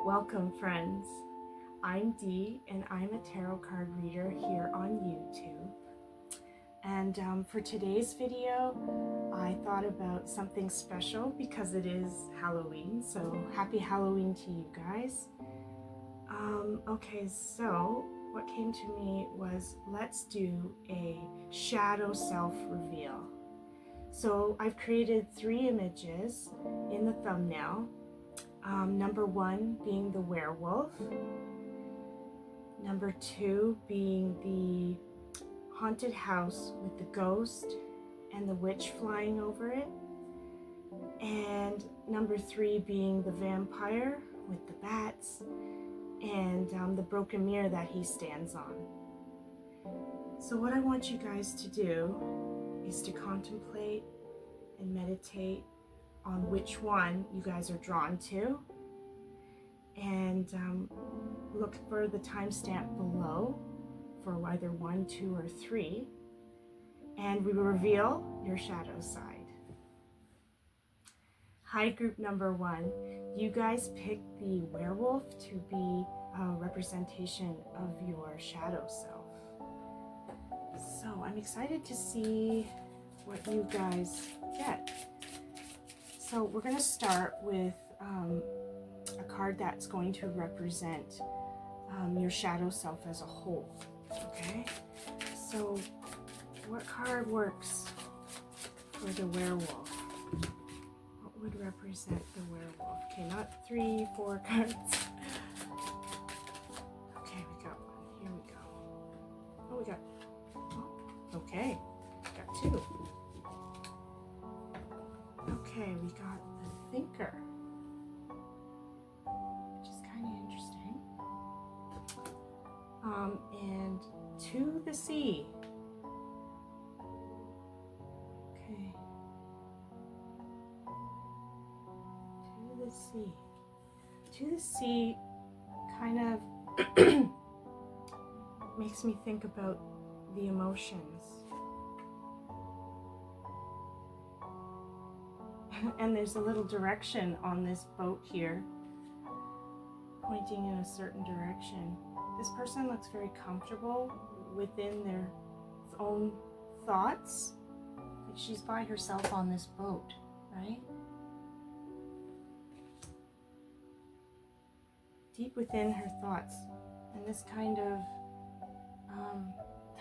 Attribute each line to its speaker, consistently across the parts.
Speaker 1: Welcome, friends. I'm Dee, and I'm a tarot card reader here on YouTube. And for today's video, I thought about something special because it is Halloween. So happy Halloween to you guys. Okay, so what came to me was let's do a shadow self reveal. So I've created 3 images in the thumbnail. Number 1 being the werewolf, number 2 being the haunted house with the ghost and the witch flying over it, and number 3 being the vampire with the bats and the broken mirror that he stands on. So what I want you guys to do is to contemplate and meditate on which one you guys are drawn to, and look for the timestamp below for either 1, 2, or 3, and we reveal your shadow side. Hi, group number 1. You guys picked the werewolf to be a representation of your shadow self. So I'm excited to see what you guys get. So we're going to start with a card that's going to represent your shadow self as a whole. Okay, so what card works for the werewolf? What would represent the werewolf? Okay, not 3, 4 cards. Okay, we got one. Here we go. Oh, we got, oh, okay, got 2. Okay, we got the thinker, which is kind of interesting. And to the sea. Okay. To the sea. To the sea kind of makes me think about the emotions. And there's a little direction on this boat here, pointing in a certain direction. This person looks very comfortable within their own thoughts. Like she's by herself on this boat, right? Deep within her thoughts. And this kind of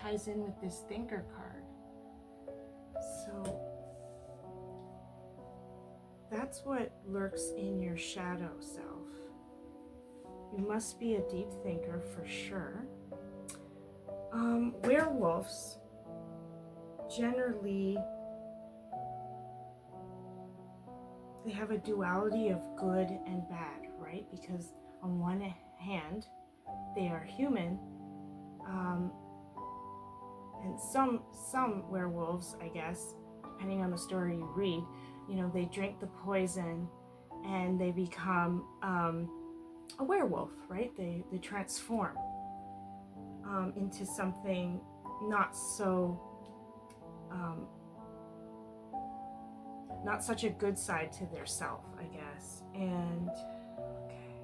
Speaker 1: ties in with this thinker card. So that's what lurks in your shadow self. You must be a deep thinker for sure. Werewolves generally, they have a duality of good and bad, right? Because on one hand, they are human, and some werewolves, I guess, depending on the story you read, you know, they drink the poison and they become a werewolf, right? They transform into something not so, not such a good side to their self, I guess. And okay,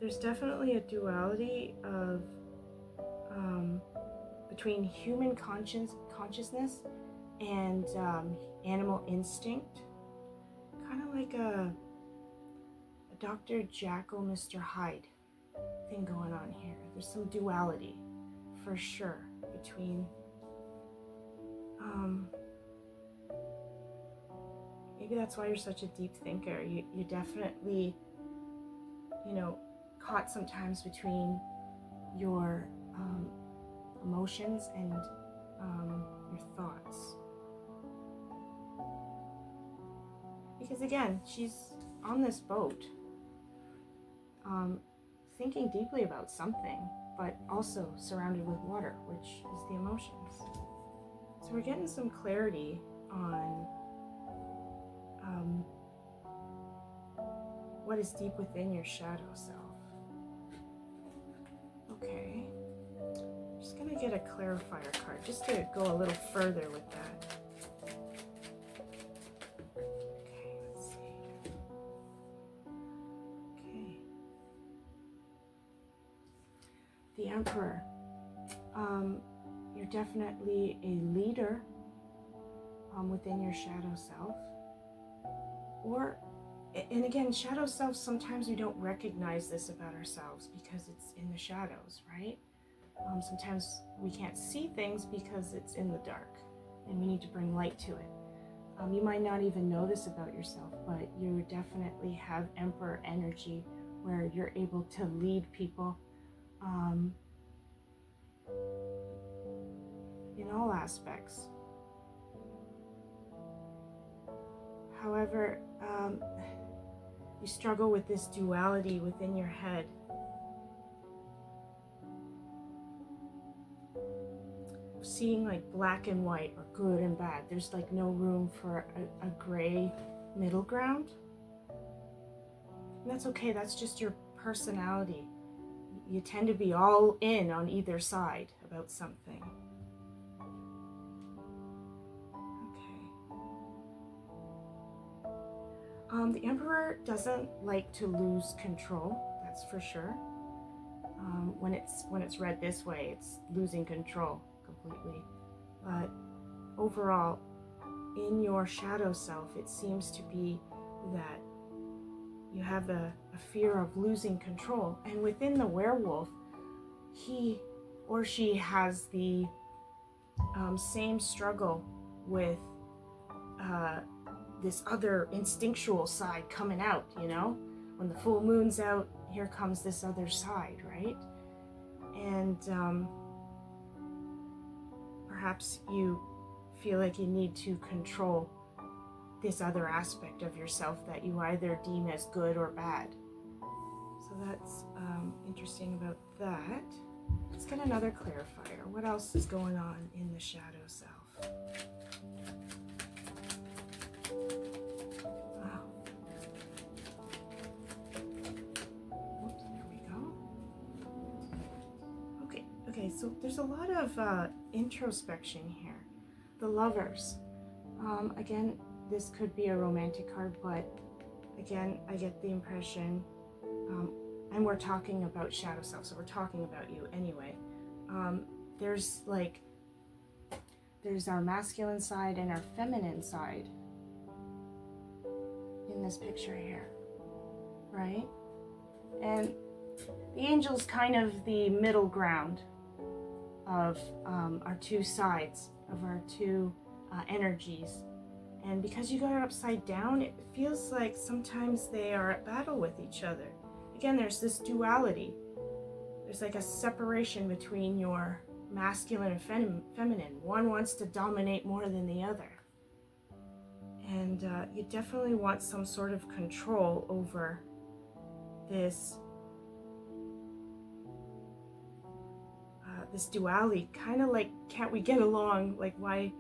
Speaker 1: there's definitely a duality of between human consciousness and animal instinct, kind of like a Dr. Jekyll, Mr. Hyde thing going on here. There's some duality for sure between maybe that's why you're such a deep thinker. You definitely, you know, caught sometimes between your emotions and your thoughts. Because again, she's on this boat, thinking deeply about something, but also surrounded with water, which is the emotions. So we're getting some clarity on what is deep within your shadow self. Okay, I'm just gonna get a clarifier card just to go a little further with that. Okay, let's see. the Emperor. You're definitely a leader within your shadow self. And again, shadow self, sometimes we don't recognize this about ourselves because it's in the shadows, right? Sometimes we can't see things because it's in the dark and we need to bring light to it. You might not even know this about yourself, but you definitely have Emperor energy where you're able to lead people in all aspects. However, you struggle with this duality within your head. Seeing like black and white or good and bad. There's like no room for a gray middle ground. And that's okay, that's just your personality. You tend to be all in on either side about something. The Emperor doesn't like to lose control, that's for sure. When it's read this way, it's losing control completely. But overall, in your shadow self, it seems to be that you have a fear of losing control. And within the werewolf, he or she has the same struggle with this other instinctual side coming out, you know? When the full moon's out, here comes this other side, right? And perhaps you feel like you need to control this other aspect of yourself that you either deem as good or bad. So that's interesting about that. Let's get another clarifier. What else is going on in the shadow self? Okay, so there's a lot of introspection here. The Lovers. Again, this could be a romantic card, but again, I get the impression, and we're talking about shadow self, so we're talking about you anyway. There's our masculine side and our feminine side in this picture here, right? And the angel's kind of the middle ground of our two sides, of our two energies. And because you got it upside down, it feels like sometimes they are at battle with each other. Again, there's this duality. There's like a separation between your masculine and feminine. One wants to dominate more than the other. And you definitely want some sort of control over this this duality, kind of like, can't we get along? Like, why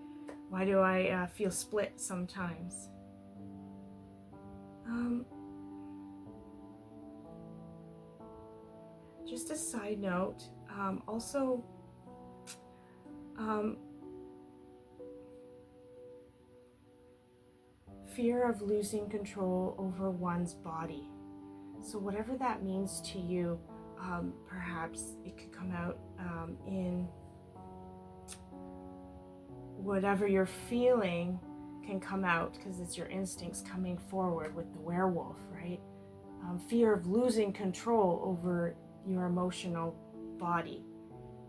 Speaker 1: do I feel split sometimes? Just a side note, also, fear of losing control over one's body. So whatever that means to you, perhaps it could come out in whatever you're feeling can come out, because it's your instincts coming forward with the werewolf, right? Fear of losing control over your emotional body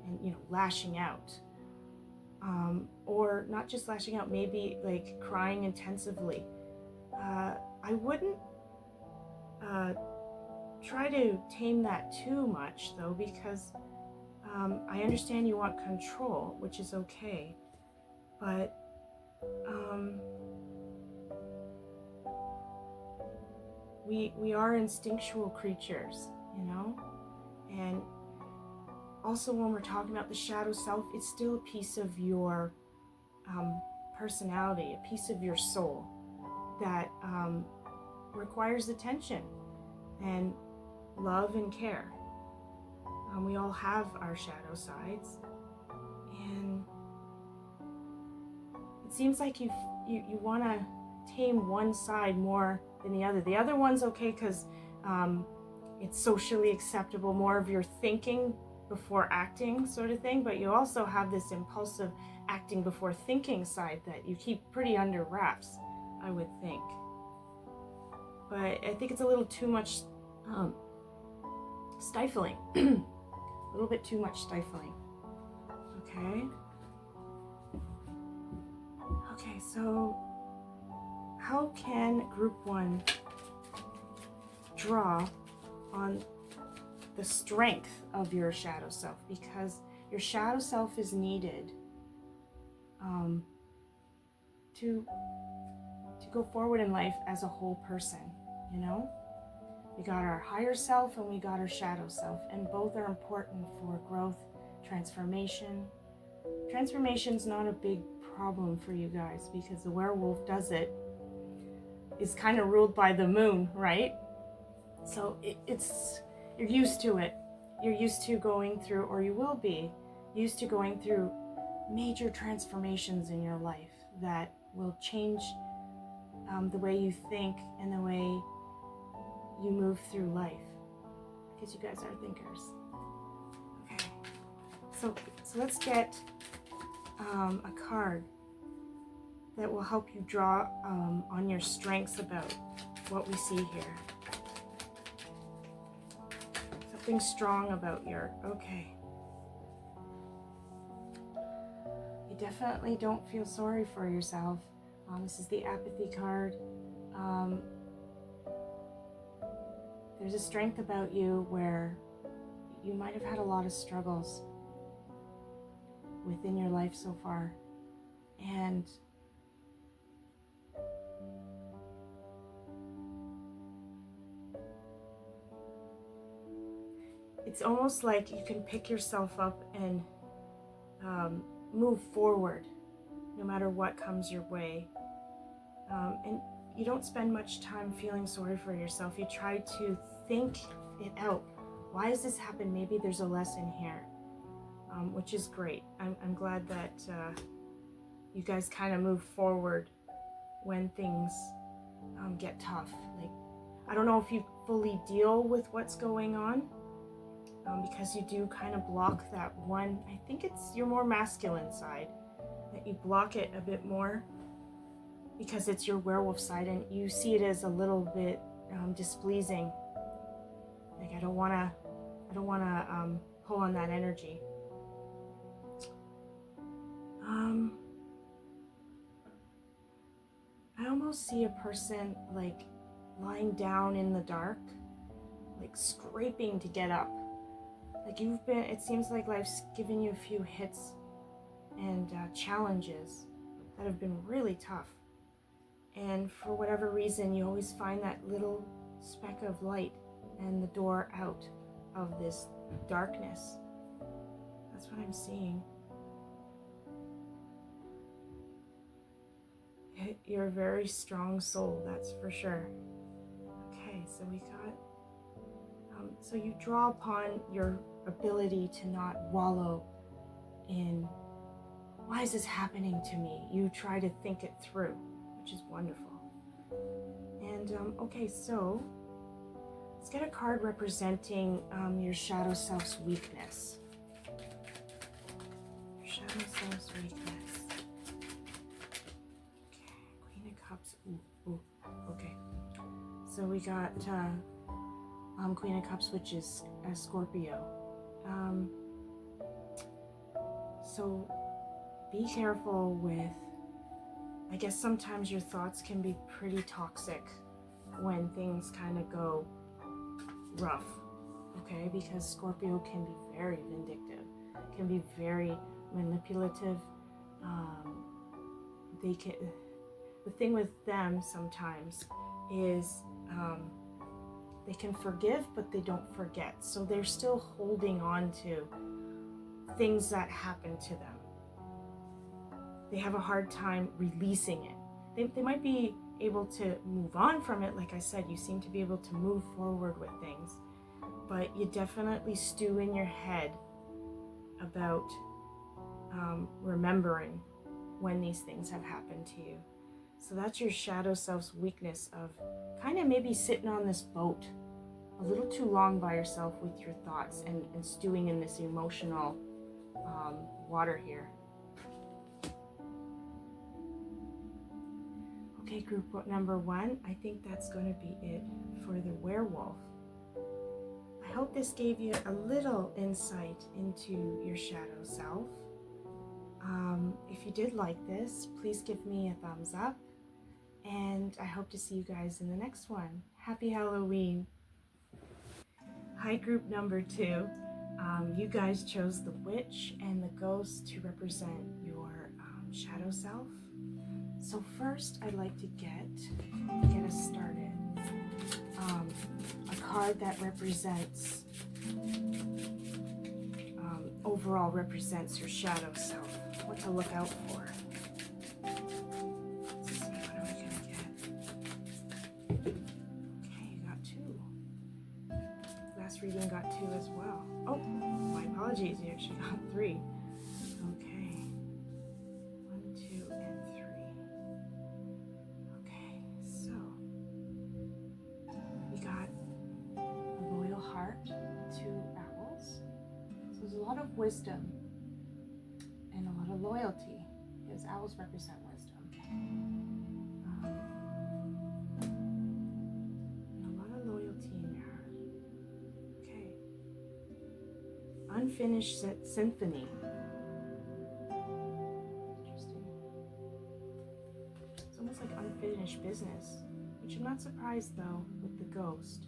Speaker 1: and, you know, lashing out. Or not just lashing out, maybe like crying intensively. I wouldn't try to tame that too much, though, because I understand you want control, which is okay, but we are instinctual creatures, you know? And also, when we're talking about the shadow self, it's still a piece of your personality, a piece of your soul that requires attention and love and care. We all have our shadow sides, and it seems like you want to tame one side more than the other. The other one's okay because it's socially acceptable, more of your thinking before acting sort of thing, but you also have this impulsive acting before thinking side that you keep pretty under wraps, I would think. But I think it's a little too much stifling. A little bit too much stifling. Okay. Okay, so how can group 1 draw on the strength of your shadow self? Because your shadow self is needed to go forward in life as a whole person, you know? We got our higher self and we got our shadow self, and both are important for growth, transformation. Transformation's not a big problem for you guys because the werewolf does it. Is kind of ruled by the moon, right? So you're used to it. You're used to going through, or you will be used to going through major transformations in your life that will change the way you think and the way you move through life, because you guys are thinkers. Okay, so let's get a card that will help you draw on your strengths about what we see here. Something strong about your, okay. You definitely don't feel sorry for yourself. This is the apathy card. There's a strength about you where you might have had a lot of struggles within your life so far. And it's almost like you can pick yourself up and move forward no matter what comes your way. And you don't spend much time feeling sorry for yourself. You try to think it out. Why has this happened? Maybe there's a lesson here, which is great. I'm glad that you guys kind of move forward when things get tough. Like, I don't know if you fully deal with what's going on, because you do kind of block that one. I think it's your more masculine side that you block it a bit more because it's your werewolf side and you see it as a little bit displeasing. Like, I don't want to pull on that energy. I almost see a person like lying down in the dark, like scraping to get up. Like it seems like life's given you a few hits and challenges that have been really tough. And for whatever reason, you always find that little speck of light and the door out of this darkness. That's what I'm seeing. You're a very strong soul, that's for sure. Okay, so we got, so you draw upon your ability to not wallow in, why is this happening to me? You try to think it through, which is wonderful. And okay, so let's get a card representing your shadow self's weakness. Your shadow self's weakness. Cups. Ooh, okay. So we got Queen of Cups, which is a Scorpio. So be careful with, I guess sometimes your thoughts can be pretty toxic when things kind of go rough, okay? Because Scorpio can be very vindictive, can be very manipulative. The thing with them sometimes is they can forgive, but they don't forget. So they're still holding on to things that happened to them. They have a hard time releasing it. They might be able to move on from it. Like I said, you seem to be able to move forward with things, but you definitely stew in your head about remembering when these things have happened to you. So that's your shadow self's weakness of kind of maybe sitting on this boat a little too long by yourself with your thoughts and stewing in this emotional water here. Okay, group number 1, I think that's going to be it for the werewolf. I hope this gave you a little insight into your shadow self. If you did like this, please give me a thumbs up, and I hope to see you guys in the next one. Happy Halloween! Hi, group number 2. You guys chose the witch and the ghost to represent your shadow self. So first, I'd like to get us started. A card that represents, overall represents your shadow self. What to look out for. Let's see, what are we gonna get? Okay, you got 2. Last reading got 2 as well. Oh, my apologies, you actually got 3. Okay. 1, 2, and 3. Okay, so we got a loyal heart, 2 owls. So there's a lot of wisdom and a lot of loyalty, because owls represent wisdom. And a lot of loyalty in your heart. Okay. Unfinished symphony. Interesting. It's almost like unfinished business, which I'm not surprised though with the ghost.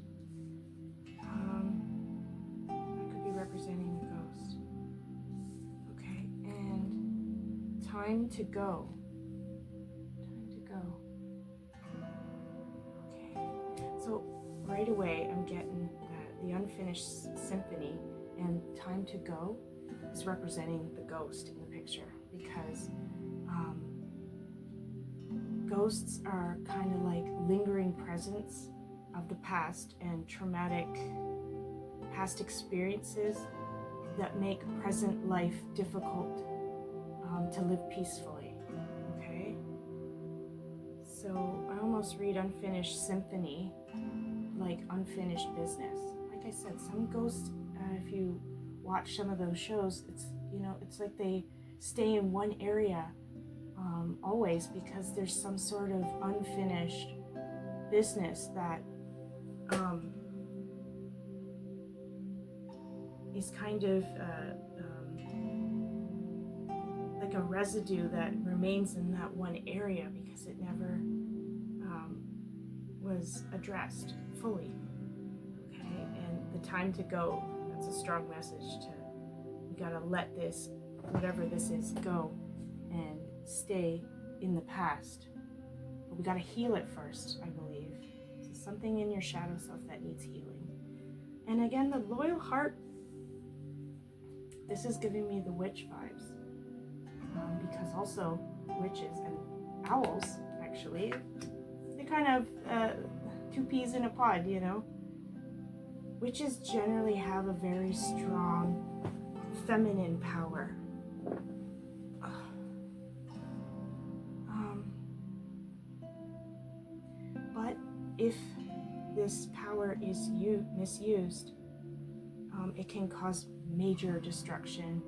Speaker 1: That could be representing the ghost. Okay, and time to go. Time to go. Okay, so right away I'm getting that the unfinished symphony and time to go is representing the ghost in the picture, because ghosts are kind of like lingering presence of the past and traumatic past experiences that make present life difficult to live peacefully. Okay, so I almost read unfinished symphony like unfinished business. Like I said, some ghosts, if you watch some of those shows, it's, you know, it's like they stay in one area always, because there's some sort of unfinished business that is kind of like a residue that remains in that one area because it never was addressed fully. Okay, and the time to go, that's a strong message to, you gotta let this, whatever this is, go and stay in the past. But we gotta heal it first, I believe. So something in your shadow self that needs healing. And again, the loyal heart, this is giving me the witch vibes. Because also witches and owls, actually, they're kind of 2 peas in a pod, you know. Witches generally have a very strong feminine power. But if this power is misused, it can cause major destruction,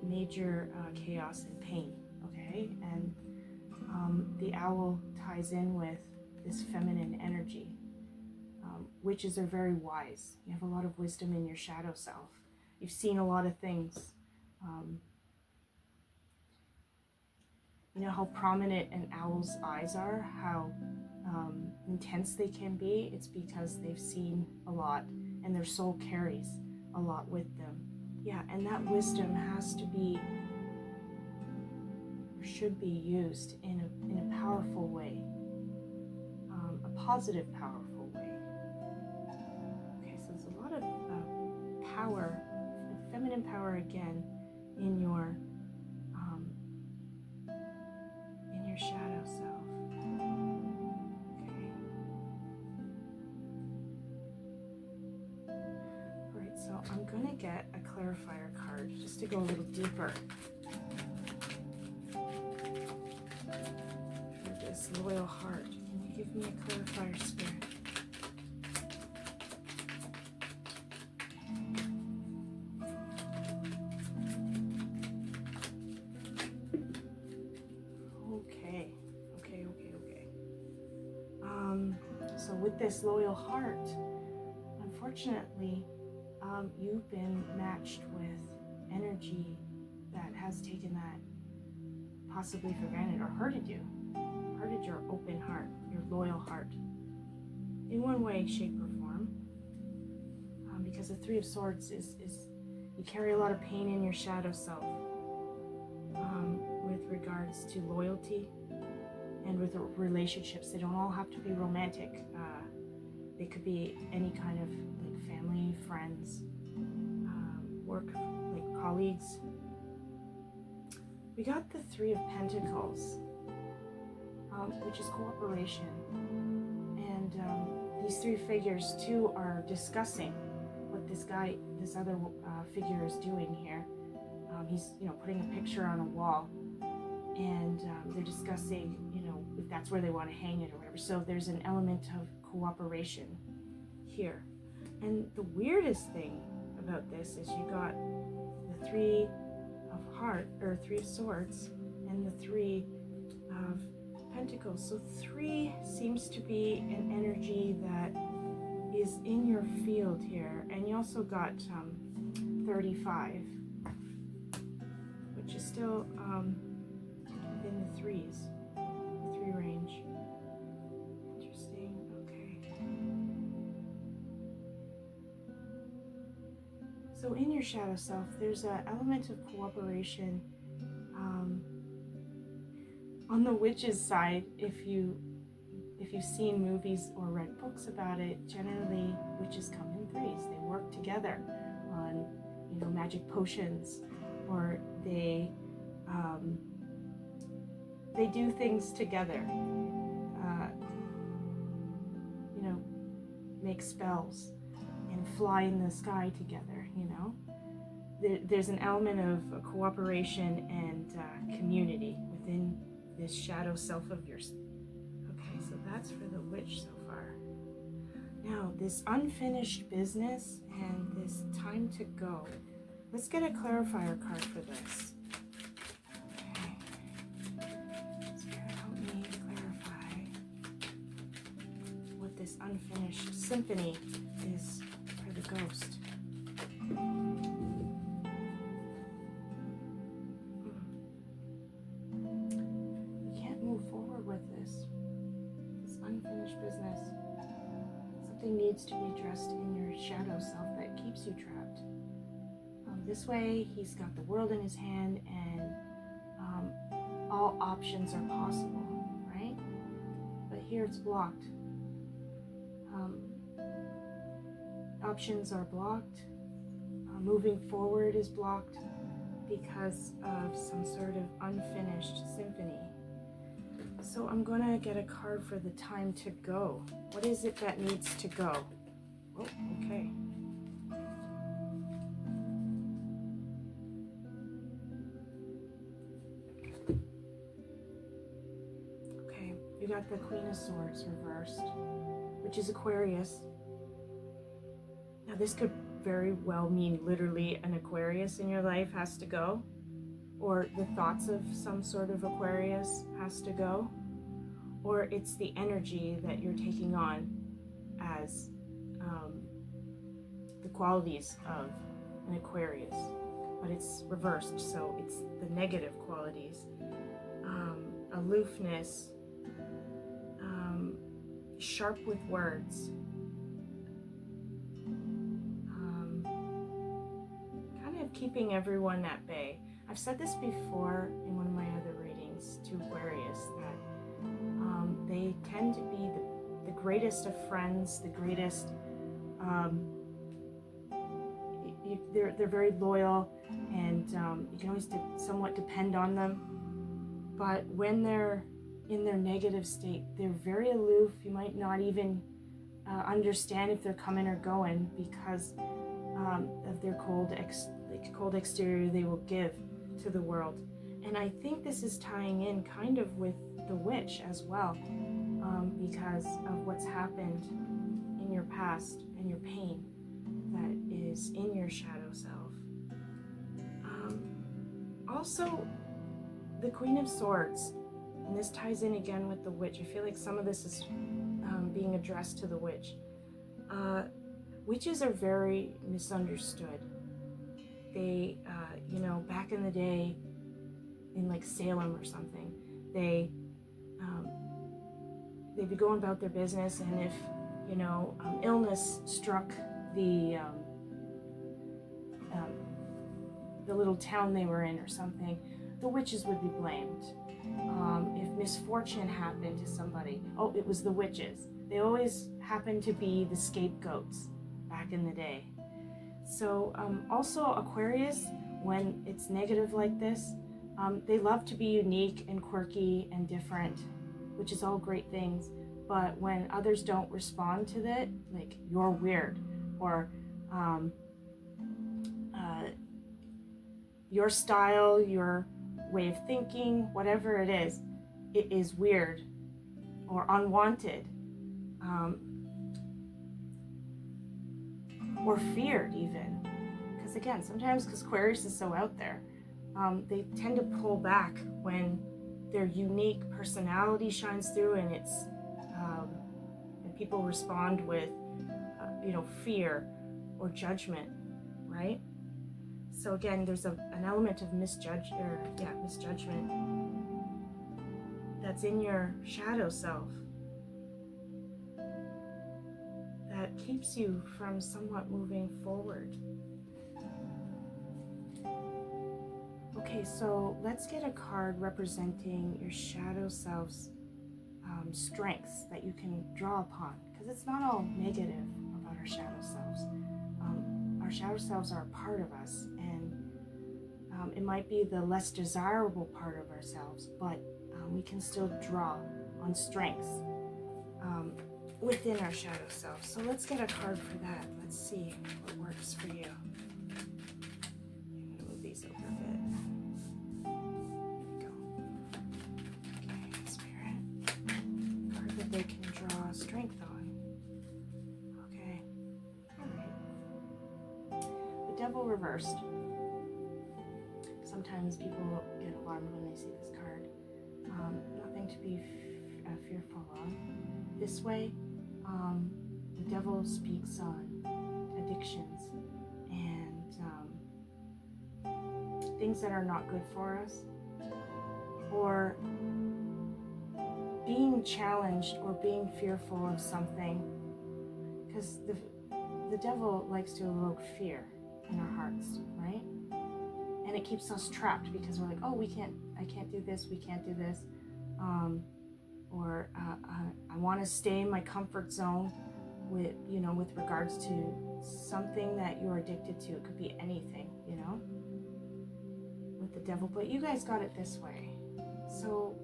Speaker 1: major chaos and pain. Okay, and the owl ties in with this feminine energy. Witches are very wise. You have a lot of wisdom in your shadow self. You've seen a lot of things. You know how prominent an owl's eyes are, how intense they can be? It's because they've seen a lot and their soul carries a lot with them. Yeah, and that wisdom has to be, or should be, used in a powerful way, a positive, powerful way. Okay, so there's a lot of power, feminine power again, in your shadow self. Okay. All right, so I'm gonna get a clarifier card just to go a little deeper for this loyal heart. Can you give me a clarifier, Spirit? with this loyal heart, unfortunately, you've been matched with energy that has taken that possibly for granted or hurted you, hurted your open heart, your loyal heart, in one way, shape, or form. Because the Three of Swords is you carry a lot of pain in your shadow self with regards to loyalty and with relationships. They don't all have to be romantic. They could be any kind of like family, friends, work, like colleagues. We got the Three of Pentacles, which is cooperation. And these three figures too are discussing what this other figure is doing here. He's, putting a picture on a wall, and they're discussing, if that's where they want to hang it or whatever. So there's an element of cooperation here. And the weirdest thing about this is you got the Three of Swords and the Three of Pentacles. So 3 seems to be an energy that is in your field here. And you also got 35, which is still within the threes, the 3 range. Interesting. Okay. So in your shadow self, there's an element of cooperation. On the witch's side, if you've seen movies or read books about it, generally witches come in threes. They work together on, magic potions, or they do things together. Make spells and fly in the sky together. There's an element of cooperation and community within this shadow self of yours. Okay, so that's for the witch so far. Now, this unfinished business and this time to go. Let's get a clarifier card for this. Okay. Spirit, help me clarify what this unfinished symphony is for the ghost. Business. Something needs to be addressed in your shadow self that keeps you trapped. This way, he's got the world in his hand, and all options are possible, right? But here it's blocked. Options are blocked. Moving forward is blocked because of some sort of unfinished symphony. So I'm going to get a card for the time to go. What is it that needs to go? Oh, okay. Okay, you got the Queen of Swords reversed, which is Aquarius. Now this could very well mean literally an Aquarius in your life has to go, or the thoughts of some sort of Aquarius has to go, or it's the energy that you're taking on as the qualities of an Aquarius, but it's reversed, so it's the negative qualities. Aloofness, sharp with words, kind of keeping everyone at bay. I've said this before in one of my other readings to Aquarius, that they tend to be the greatest of friends, the greatest, they're very loyal, and you can always somewhat depend on them. But when they're in their negative state, they're very aloof. You might not even understand if they're coming or going because of their cold exterior they will give to the world. And I think this is tying in kind of with the witch as well, because of what's happened in your past and your pain that is in your shadow self. Also, the Queen of Swords, and this ties in again with the witch. I feel like some of this is being addressed to the witch. Witches are very misunderstood. They, back in the day, in like Salem or something, they'd be going about their business, and if illness struck the little town they were in or something, the witches would be blamed. If misfortune happened to somebody, it was the witches. They always happened to be the scapegoats back in the day. So also Aquarius, when it's negative like this, they love to be unique and quirky and different, which is all great things. But when others don't respond to that, like you're weird, or your style, your way of thinking, whatever it is weird or unwanted, or feared even. Because again, sometimes because Aquarius is so out there, they tend to pull back when their unique personality shines through, and and people respond with fear or judgment, right? So again, there's an element of misjudgment that's in your shadow self that keeps you from somewhat moving forward. Okay, so let's get a card representing your shadow self's strengths that you can draw upon, because it's not all negative about our shadow selves. Our shadow selves are a part of us, and it might be the less desirable part of ourselves, but we can still draw on strengths within our shadow self. So let's get a card for that. Let's see what works for you. I'm going to move these over a bit. There we go. Okay, Spirit. Card that they can draw strength on. Okay. All right. The Devil reversed. Sometimes people get alarmed when they see this card. Nothing to be fearful of. This way, the devil speaks on addictions and things that are not good for us, or being challenged or being fearful of something, because the devil likes to evoke fear in our hearts, right? And it keeps us trapped because we're like, I can't do this, we can't do this. Or I want to stay in my comfort zone with regards to something that you're addicted to. It could be anything, with the devil. But you guys got it this way. So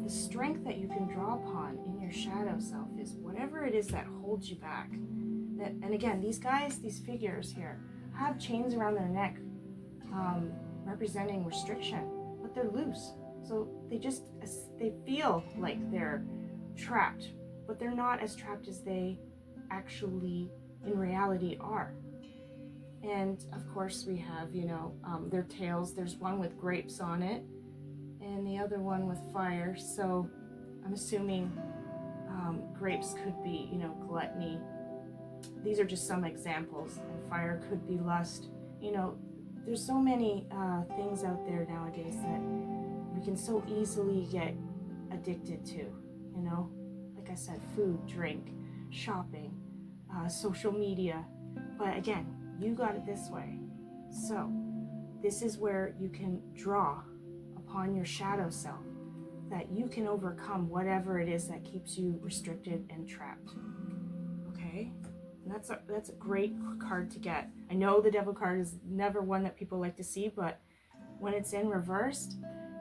Speaker 1: the strength that you can draw upon in your shadow self is whatever it is that holds you back. And again, these figures here, have chains around their neck, representing restriction, but they're loose. So they feel like they're trapped, but they're not as trapped as they actually in reality are. And of course we have, their tails. There's one with grapes on it and the other one with fire. So I'm assuming grapes could be, gluttony. These are just some examples. And fire could be lust. There's so many things out there nowadays that we can so easily get addicted to, like I said, food, drink, shopping, social media. But again, you got it this way. So this is where you can draw upon your shadow self, that you can overcome whatever it is that keeps you restricted and trapped. Okay? And that's a great card to get. I know the Devil card is never one that people like to see, but when it's in reversed,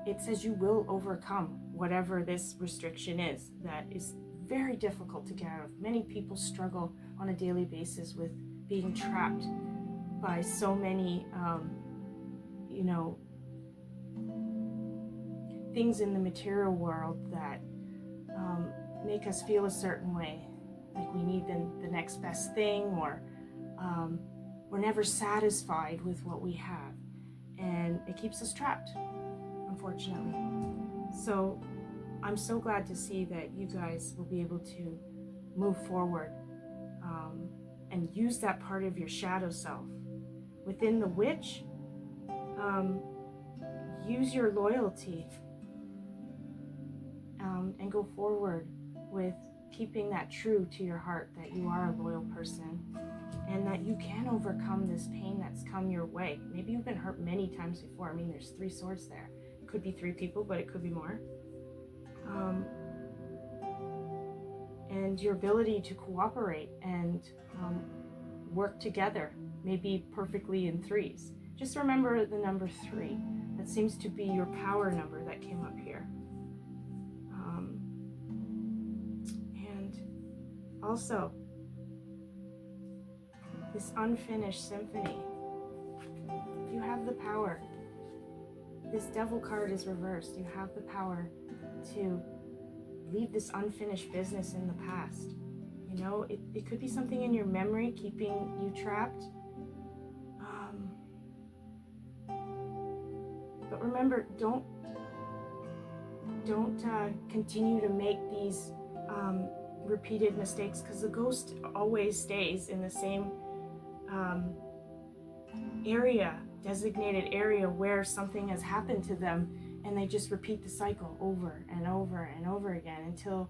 Speaker 1: it says you will overcome whatever this restriction is that is very difficult to get out of. Many people struggle on a daily basis with being trapped by so many, things in the material world that make us feel a certain way, like we need the next best thing, or we're never satisfied with what we have, and it keeps us trapped, unfortunately. So I'm so glad to see that you guys will be able to move forward and use that part of your shadow self. Within the witch, use your loyalty and go forward with keeping that true to your heart, that you are a loyal person and that you can overcome this pain that's come your way. Maybe you've been hurt many times before. I mean, there's 3 swords there. It could be 3 people, but it could be more. And your ability to cooperate and work together, maybe perfectly in 3s. Just remember the number 3. That seems to be your power number that came up here. And also, this unfinished symphony. You have the power. This devil card is reversed. You have the power to leave this unfinished business in the past. You know, it could be something in your memory keeping you trapped. But remember, don't continue to make these repeated mistakes, because the ghost always stays in the same designated area where something has happened to them, and they just repeat the cycle over and over and over again until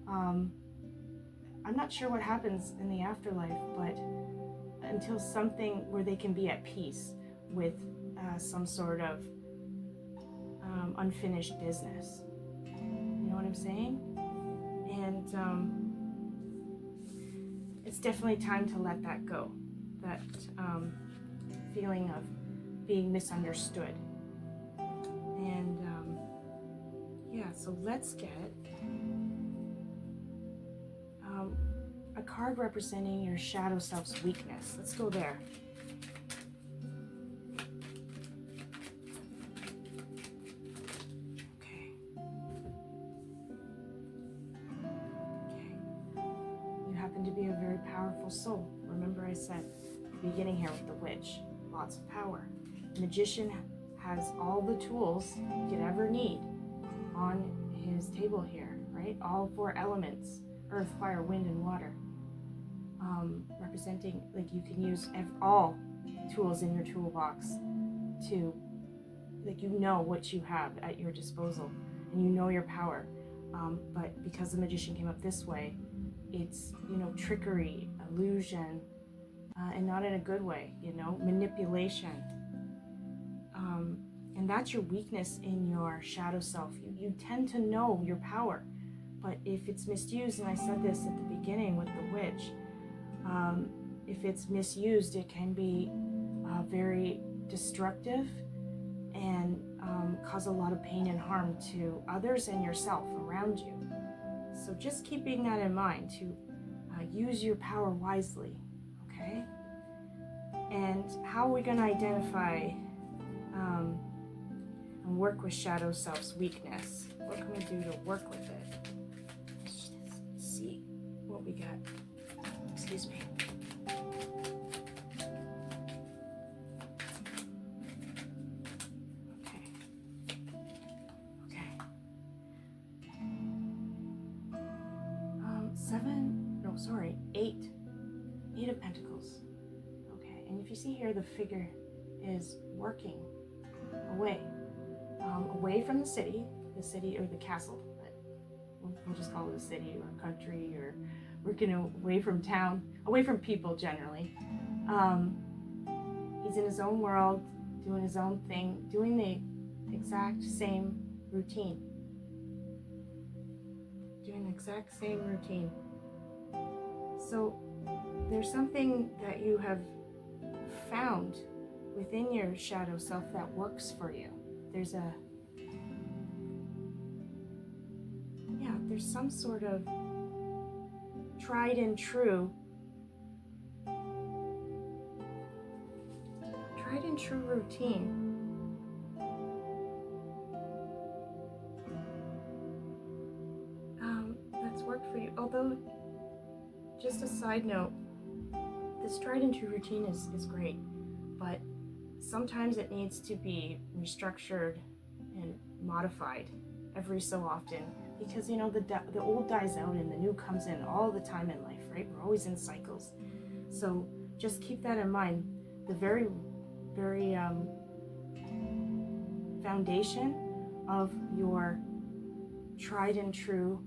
Speaker 1: I'm not sure what happens in the afterlife, but until something where they can be at peace with some sort of unfinished business. You know what I'm saying? And it's definitely time to let that go, that feeling of being misunderstood. And yeah, so let's get a card representing your shadow self's weakness. Let's go there. Okay. You happen to be a very powerful soul. Remember I said at the beginning here with the witch, lots of power. The magician has all the tools you could ever need on his table here, right? All 4 elements, earth, fire, wind, and water. Representing, like, you can use all tools in your toolbox to, like, you know what you have at your disposal and you know your power. But because the magician came up this way, it's, you know, trickery, illusion, and not in a good way, you know, manipulation. And that's your weakness in your shadow self. You tend to know your power, but if it's misused, and I said this at the beginning with the witch, if it's misused, it can be very destructive and cause a lot of pain and harm to others and yourself around you. So just keeping that in mind, to use your power wisely, okay? And how are we going to identify and work with shadow self's weakness? What can we do to work with it? Let's see what we got. Excuse me. Okay. 8 of Pentacles. Okay, and if you see here, the figure is working away from the city or the castle, but we'll just call it a city or a country, or working away from town, away from people generally. He's in his own world, doing his own thing, doing the exact same routine. So there's something that you have found within your shadow self that works for you. There's some sort of tried and true routine. That's worked for you. Although, just a side note, this tried and true routine is great, but sometimes it needs to be restructured and modified every so often because the old dies out and the new comes in all the time in life, right? We're always in cycles. So just keep that in mind. The very, very foundation of your tried and true,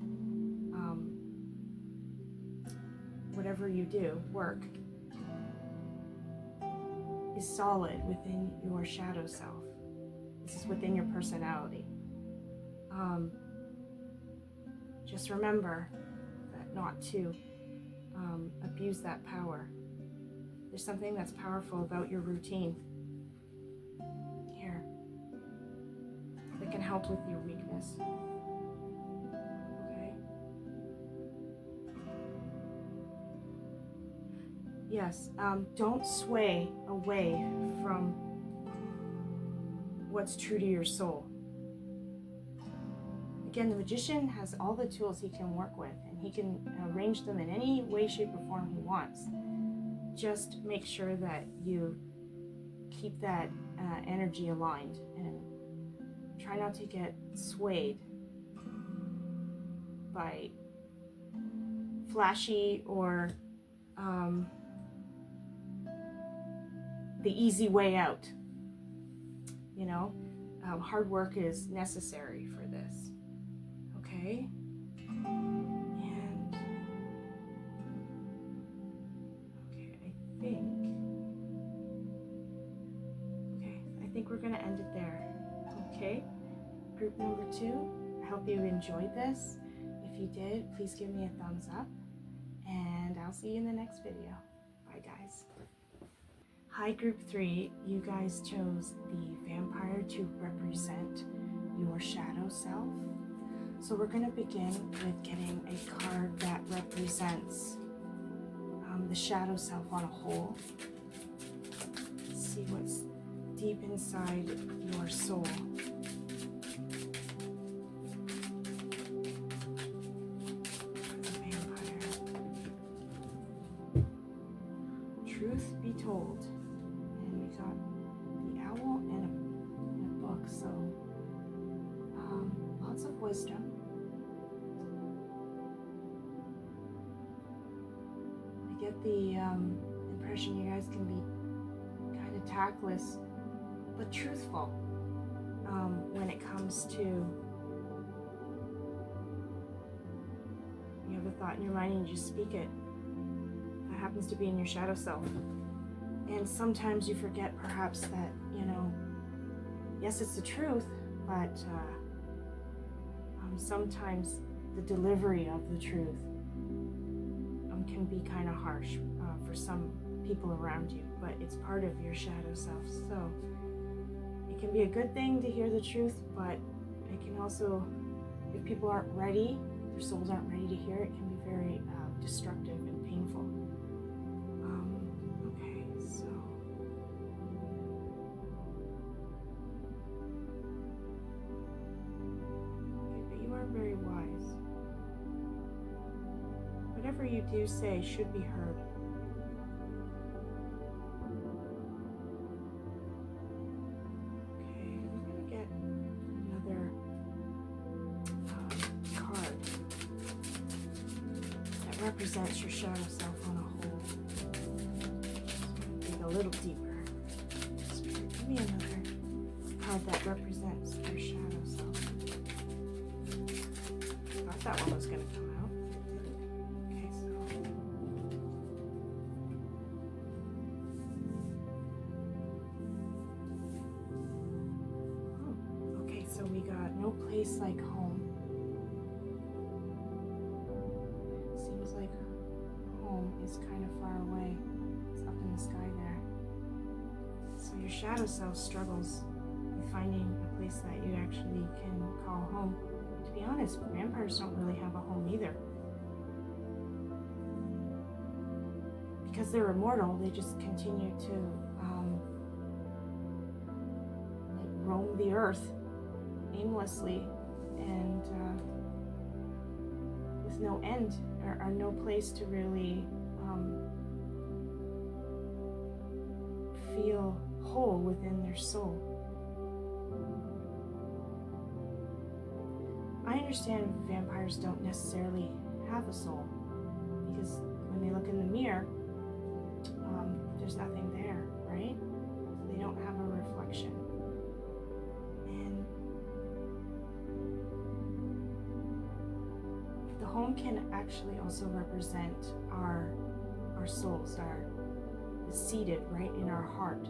Speaker 1: whatever you do, work, is solid within your shadow self. This is within your personality. Just remember that not to abuse that power. There's something that's powerful about your routine here that can help with your weakness. Okay? Yes, don't sway away from what's true to your soul. Again, the magician has all the tools he can work with, and he can arrange them in any way, shape, or form he wants. Just make sure that you keep that energy aligned and try not to get swayed by flashy or the easy way out. Hard work is necessary for this. Okay? And I think we're going to end it there. Okay? Group number 2, I hope you enjoyed this. If you did, please give me a thumbs up, and I'll see you in the next video. Bye, guys. Hi, group 3. You guys chose the vampire to represent your shadow self. So we're going to begin with getting a card that represents the shadow self on a whole. See what's deep inside your soul. The vampire. Truth be told. And we got the owl and a book, so lots of wisdom. I get the impression you guys can be kind of tactless, but truthful when it comes to, you have a thought in your mind and you just speak it. That happens to be in your shadow self. And sometimes you forget perhaps that, yes, it's the truth, but sometimes the delivery of the truth can be kind of harsh for some people around you, but it's part of your shadow self. So it can be a good thing to hear the truth, but it can also, if people aren't ready, their souls aren't ready to hear it, can be very destructive and painful. Okay, so but you are very wise. Whatever you do say should be heard. Okay, I'm going to get another card that represents your shadow self on a whole. Dig a little deeper. Spirit, give me another card that represents your shadow self. I thought that one was going to come out. So we got no place like home. Seems like home is kind of far away. It's up in the sky there. So your shadow self struggles with finding a place that you actually can call home. To be honest, vampires don't really have a home either. Because they're immortal, they just continue to roam the earth aimlessly and with no end or no place to really feel whole within their soul. I understand vampires don't necessarily have a soul, because when they look in the mirror, there's nothing there, right? So they don't have a reflection. And the home can actually also represent our souls, is seated right in our heart.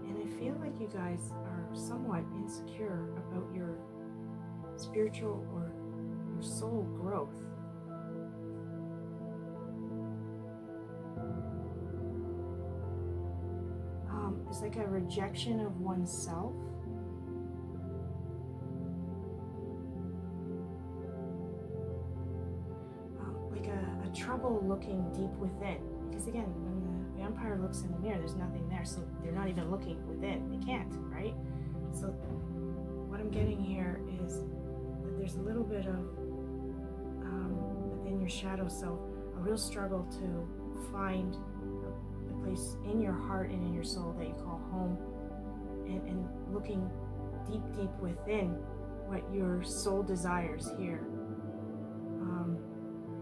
Speaker 1: And I feel like you guys are somewhat insecure about your spiritual or your soul growth. It's like a rejection of oneself. Like a trouble looking deep within. Because again, when the vampire looks in the mirror, there's nothing there, so they're not even looking within. They can't, right? So what I'm getting here is that there's a little bit of, within your shadow self, a real struggle to find the place in your heart and in your soul that you call home, and looking deep within what your soul desires here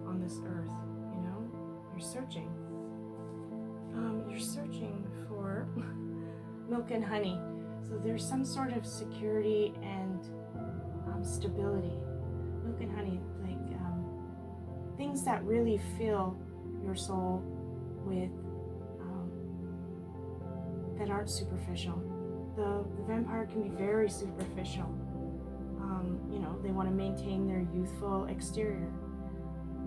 Speaker 1: on this earth. You know, you're searching. You're searching for milk and honey. So there's some sort of security and stability. Milk and honey, like things that really fill your soul with, that aren't superficial. The vampire can be very superficial. You know, they want to maintain their youthful exterior.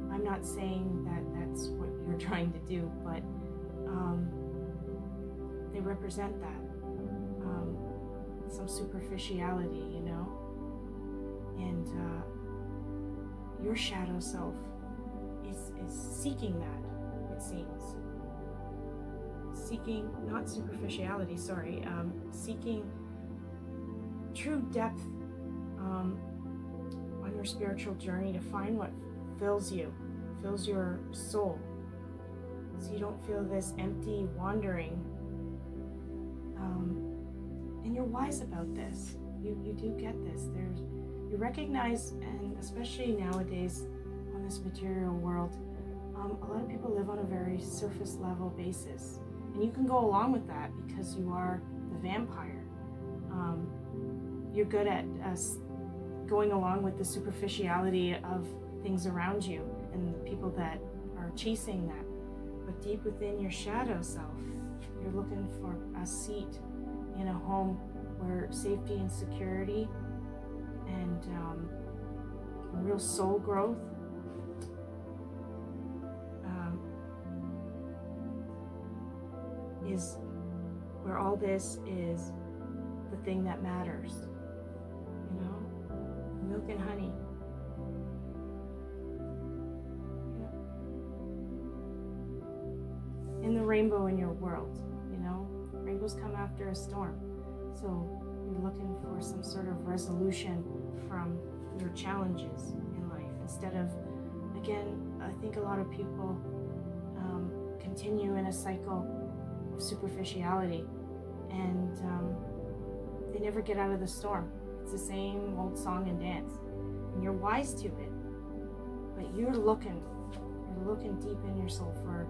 Speaker 1: I'm not saying that that's what you're trying to do, but they represent that. Some superficiality, you know? And your shadow self is seeking that, it seems. Seeking, not superficiality, sorry, seeking true depth on your spiritual journey to find what fills you, fills your soul, so you don't feel this empty wandering. And you're wise about this. You do get this. You recognize, and especially nowadays on this material world, a lot of people live on a very surface level basis. And you can go along with that because you are the vampire. You're good at going along with the superficiality of things around you and the people that are chasing that. But deep within your shadow self, you're looking for a seat in a home where safety and security and real soul growth is where all this is the thing that matters, you know? Milk and honey. In the rainbow in your world, you know? Rainbows come after a storm. So you're looking for some sort of resolution from your challenges in life. Instead of, again, I think a lot of people continue in a cycle of superficiality, and they never get out of the storm. It's the same old song and dance, and you're wise to it, but you're looking deep in your soul for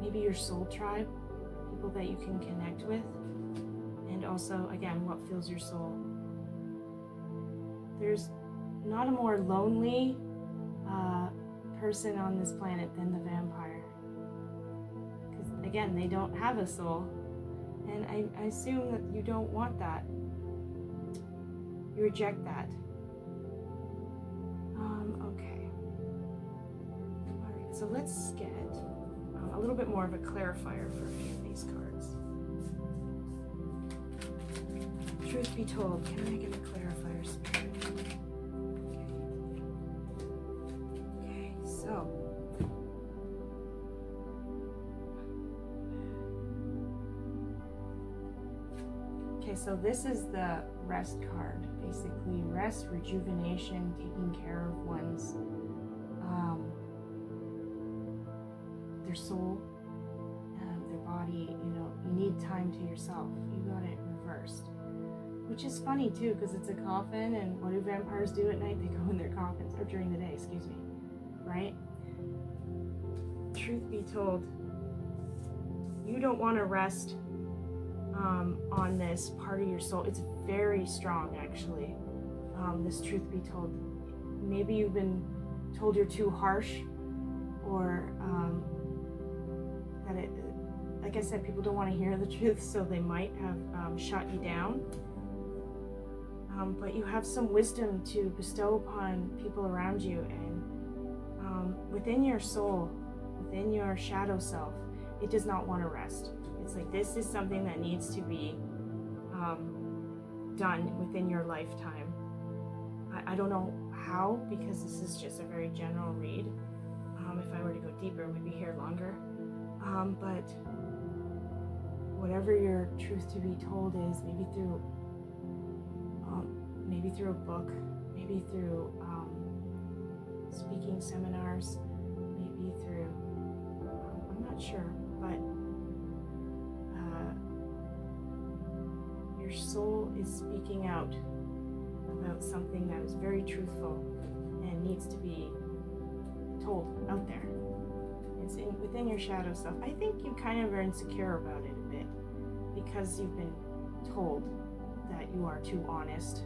Speaker 1: maybe your soul tribe, people that you can connect with, and also, again, what fills your soul. There's not a more lonely person on this planet than the vampire. Because, again, they don't have a soul. And I assume that you don't want that. You reject that. Okay. Alright, so let's get a little bit more of a clarifier for a few of these cards. Truth be told, can I get a clarifier, Spirit? Okay, so so this is the rest card. Basically, rest, rejuvenation, taking care of one's their soul, their body. You know, you need time to yourself. You got it reversed. which is funny too, because it's a coffin, and what do vampires do at night? They go in their coffins, or during the day, excuse me, right? Truth be told, you don't want to rest on this part of your soul. It's very strong, actually. This truth be told. Maybe you've been told you're too harsh, or that it, like I said, people don't want to hear the truth, so they might have shut you down. But you have some wisdom to bestow upon people around you, and within your soul, within your shadow self, it does not want to rest. It's like this is something that needs to be done within your lifetime. I don't know how, because this is just a very general read. If I were to go deeper, we'd be here longer. But whatever your truth to be told is, maybe through a book, maybe through speaking seminars, maybe through, I'm not sure, but your soul is speaking out about something that is very truthful and needs to be told out there. It's within your shadow self. I think you kind of are insecure about it a bit because you've been told that you are too honest,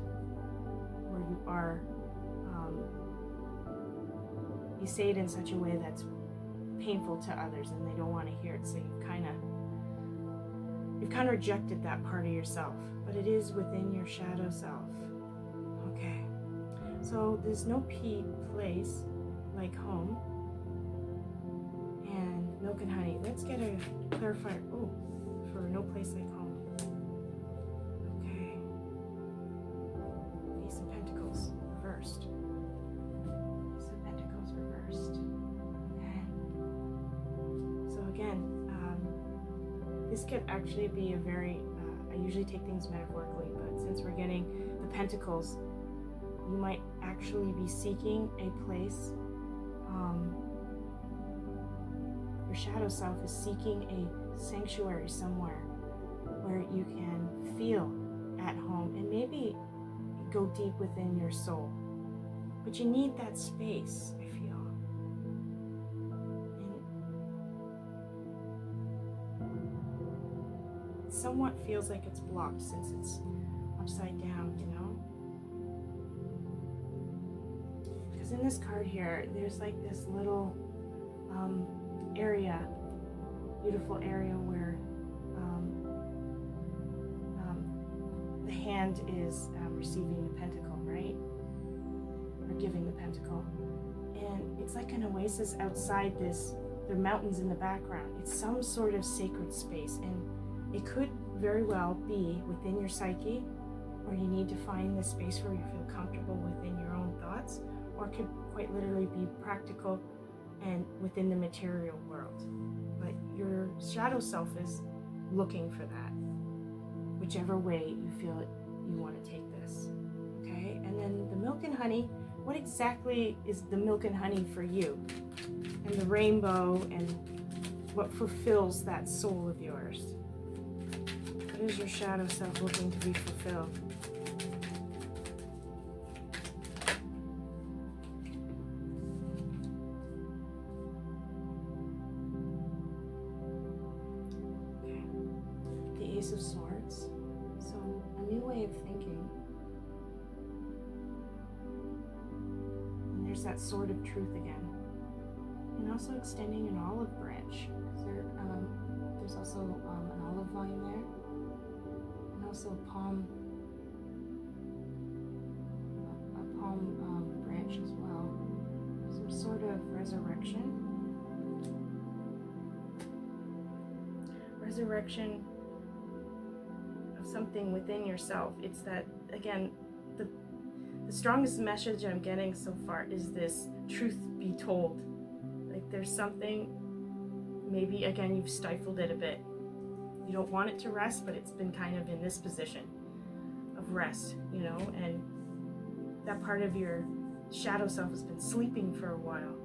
Speaker 1: or you are, you say it in such a way that's painful to others and they don't want to hear it, so you've kind of rejected that part of yourself, but it is within your shadow self. Okay, so there's no place like home. And milk and honey. Let's get a clarifier. Oh, for no place like home. Okay. Ace of Pentacles reversed. Ace of Pentacles reversed. Okay. So again, this could actually be a very, I usually take things metaphorically, but since we're getting the Pentacles, you might actually be seeking a place. Your shadow self is seeking a sanctuary somewhere where you can feel at home and maybe go deep within your soul. But you need that space, I feel. And it somewhat feels like it's blocked since it's upside down, you know? Because in this card here, there's like this little area, beautiful area where the hand is receiving the pentacle, right? Or giving the pentacle. And it's like an oasis outside this. There are mountains in the background. It's some sort of sacred space, and it could very well be within your psyche, or you need to find this space where you feel comfortable within your own thoughts, or it could quite literally be practical and within the material world. But your shadow self is looking for that, whichever way you feel it, you want to take this. Okay, and then the milk and honey. What exactly is the milk and honey for you? And the rainbow, and what fulfills that soul of yours? What is your shadow self looking to be fulfilled? Okay. The Ace of Swords. So, a new way of thinking. And there's that sword of truth again. And also extending an olive branch. There's also an olive vine there. And also a palm branch as well. Some sort of resurrection. Resurrection of something within yourself. It's that, again, the strongest message I'm getting so far is this truth be told. Like there's something, maybe again you've stifled it a bit. You don't want it to rest, but it's been kind of in this position of rest, you know, and that part of your shadow self has been sleeping for a while.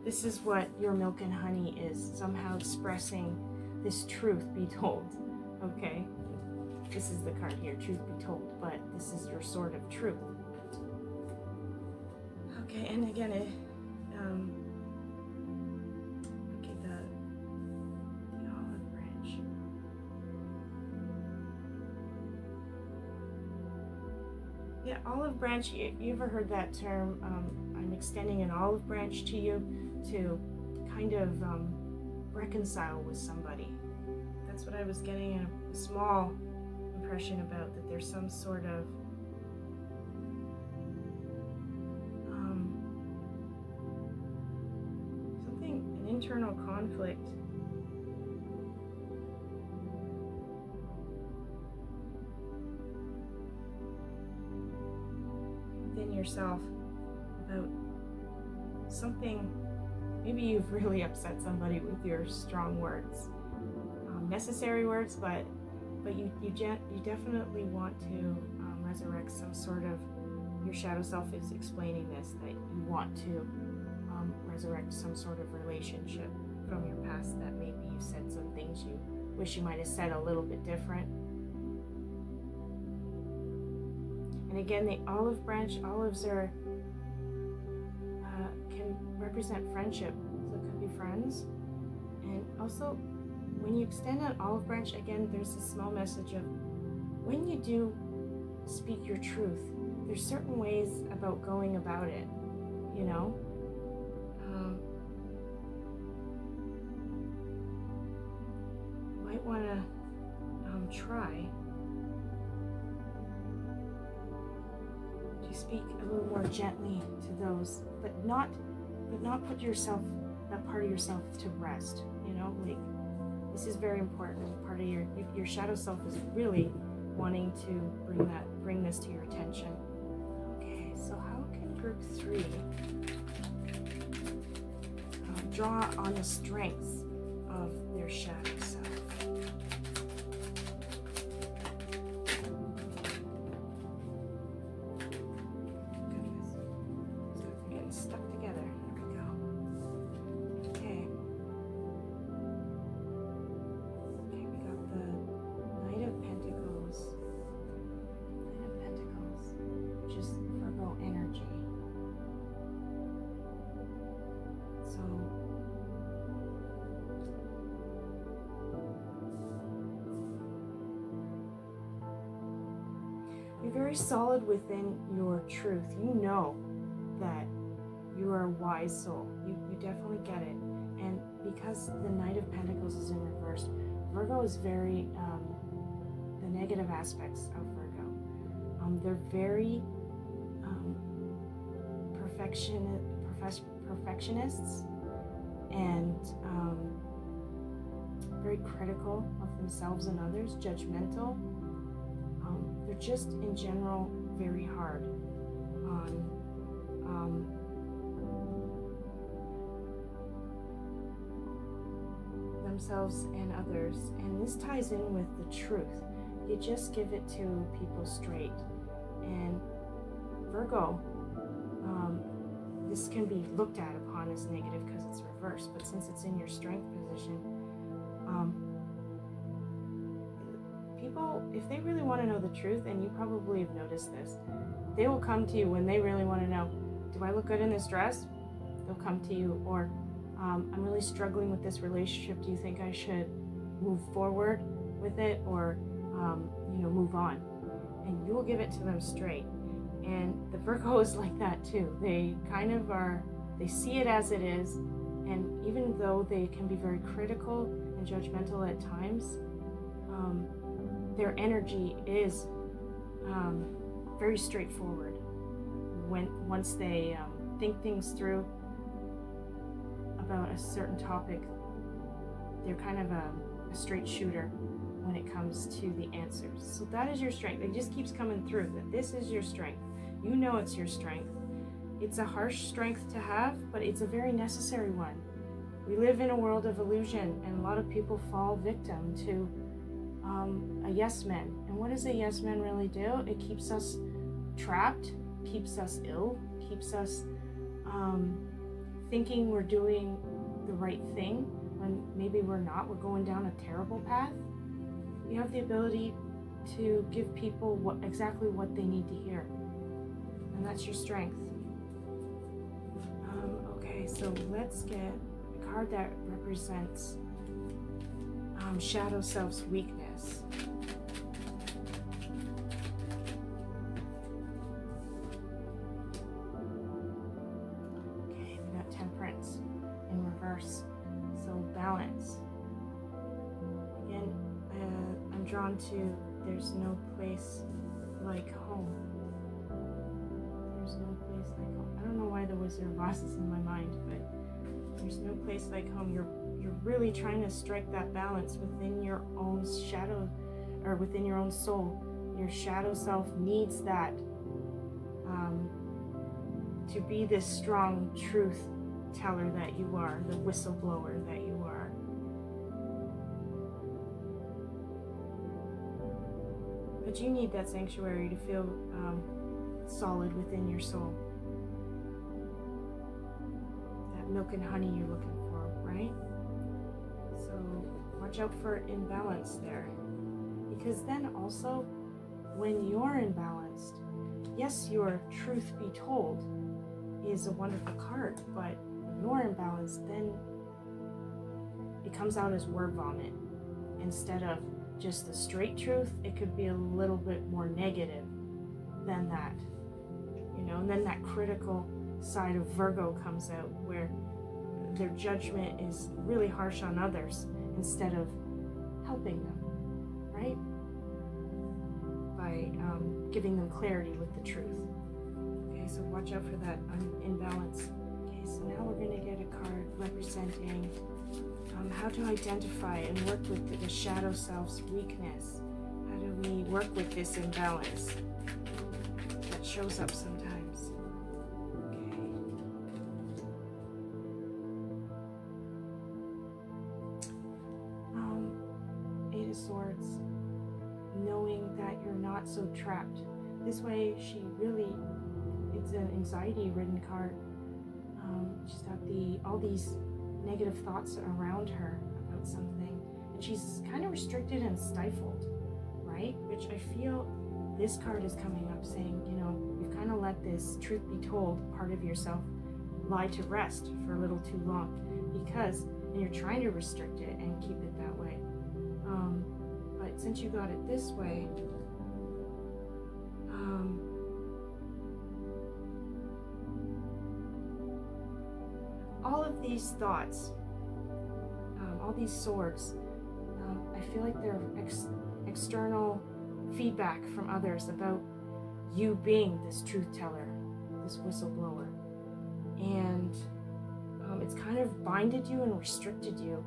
Speaker 1: This is what your milk and honey is, somehow expressing this truth be told, okay? This is the card here, truth be told, but this is your sword of truth. Okay, and again, okay, the olive branch. Yeah, olive branch, you ever heard that term? I'm extending an olive branch to you to kind of reconcile with somebody. That's what I was getting a small impression about, that there's some sort of an internal conflict within yourself about something. Maybe you've really upset somebody with your strong words, necessary words, but you definitely want to resurrect some sort of, your shadow self is explaining this, that you want to resurrect some sort of relationship from your past, that maybe you said some things you wish you might have said a little bit different. And again, the olive branch, olives are can represent friendship, so it could be friends. And also, when you extend an olive branch, again, there's a small message of, when you do speak your truth, there's certain ways about going about it, you know? You might want to try to speak a little more gently to those, but not put yourself, that part of yourself, to rest, you know? Like, this is very important. Part of your shadow self is really wanting to bring this to your attention. Okay, so how can group 3 draw on the strengths of their shadow self? Goodness, we're getting stuck together. Here we go. Okay. Okay, we got the Knight of Pentacles. Knight of Pentacles, which is Virgo energy. So, you're very solid within your truth. You know that you are a wise soul. You definitely get it. And because the Knight of Pentacles is in reverse, Virgo is very, the negative aspects of Virgo. They're very perfectionists and very critical of themselves and others, judgmental. They're just in general very hard on themselves and others, and this ties in with the truth. You just give it to people straight. And Virgo, this can be looked at upon as negative because it's reversed, but since it's in your strength position, people, if they really want to know the truth, and you probably have noticed this, they will come to you when they really want to know, do I look good in this dress? They'll come to you. Or I'm really struggling with this relationship, do you think I should move forward with it, or move on? And you will give it to them straight. And the Virgo is like that too. They kind of they see it as it is, and even though they can be very critical and judgmental at times, their energy is very straightforward. Once they think things through about a certain topic, they're kind of a straight shooter when it comes to the answers. So that is your strength. It just keeps coming through that this is your strength. You know it's your strength. It's a harsh strength to have, but it's a very necessary one. We live in a world of illusion, and a lot of people fall victim to a yes man. And what does a yes man really do? It keeps us trapped, keeps us ill, keeps us thinking we're doing the right thing when maybe we're not, we're going down a terrible path. You have the ability to give people exactly what they need to hear. And that's your strength. Okay, so let's get a card that represents shadow self's weakness. Okay, we got Temperance in reverse. So balance. Again, I'm drawn to there's no place like home. There's no place like home. I don't know why the Wizard of Oz is in my mind, but there's no place like home. You're really trying to strike that balance within your own shadow, or within your own soul. Your shadow self needs that to be this strong truth teller that you are, the whistleblower that you are. But you need that sanctuary to feel solid within your soul. That milk and honey you're looking for, right? So watch out for imbalance there. Because then also, when you're imbalanced, yes, your truth be told is a wonderful card, but when you're imbalanced, then it comes out as word vomit. Instead of just the straight truth, it could be a little bit more negative than that. You know, and then that critical side of Virgo comes out where their judgment is really harsh on others instead of helping them, right? By giving them clarity with the truth. Okay, so watch out for that imbalance. Okay, so now we're going to get a card representing how to identify and work with the shadow self's weakness. How do we work with this imbalance that shows up sometimes? Okay. Eight of Swords. Knowing that you're not so trapped. This way, it's an anxiety-ridden card. She's got all these negative thoughts around her about something, and she's kind of restricted and stifled, right? Which I feel this card is coming up saying, you know, you've kind of let this truth be told part of yourself lie to rest for a little too long, and you're trying to restrict it and keep it that way. But since you got it this way, all of these thoughts, all these swords, I feel like they're external feedback from others about you being this truth teller, this whistleblower. And it's kind of binded you and restricted you.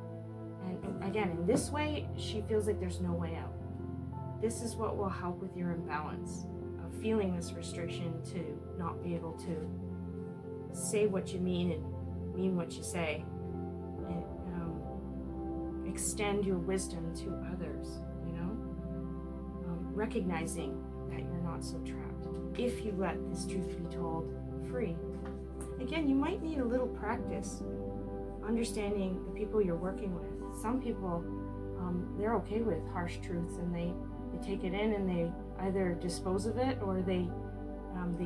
Speaker 1: And again, in this way, she feels like there's no way out. This is what will help with your imbalance of feeling this restriction to not be able to say what you mean and mean what you say, and extend your wisdom to others, you know, recognizing that you're not so trapped if you let this truth be told free. Again, you might need a little practice understanding the people you're working with. Some people, they're okay with harsh truths, and they take it in and they either dispose of it or they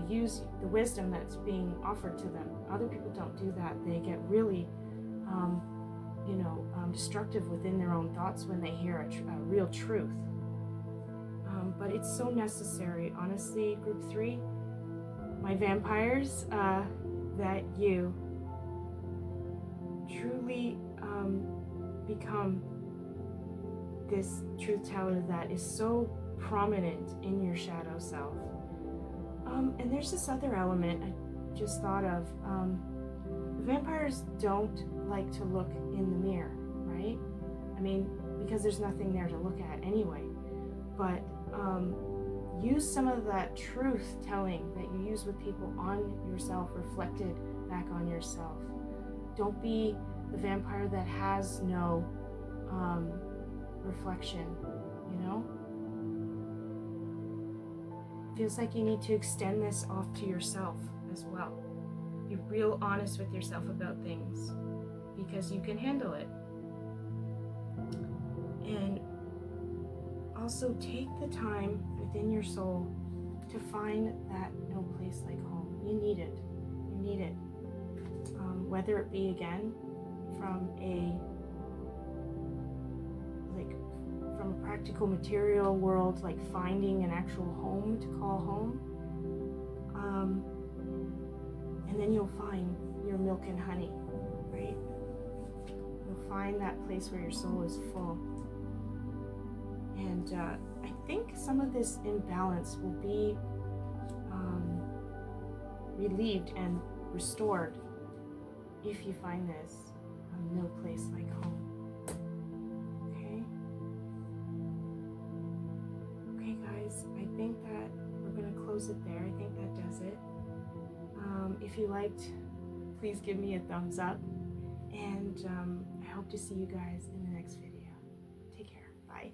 Speaker 1: use the wisdom that's being offered to them. Other people don't do that. They get really, destructive within their own thoughts when they hear a real truth. But it's so necessary, honestly, Group 3, my vampires, that you truly become this truth teller that is so prominent in your shadow self. And there's this other element I just thought of. Vampires don't like to look in the mirror, right? I mean, because there's nothing there to look at anyway. But use some of that truth telling that you use with people on yourself, reflected back on yourself. Don't be the vampire that has no reflection, you know? Feels like you need to extend this off to yourself as well. Be real honest with yourself about things, because you can handle it. And also take the time within your soul to find that no place like home. You need it. You need it. Whether it be, again, from a practical material world, like finding an actual home to call home, and then you'll find your milk and honey, right? You'll find that place where your soul is full. And I think some of this imbalance will be relieved and restored if you find this no place like home. Okay guys, I think that we're going to close it there. I think that does it. If you liked, please give me a thumbs up, and I hope to see you guys in the next video. Take care. Bye.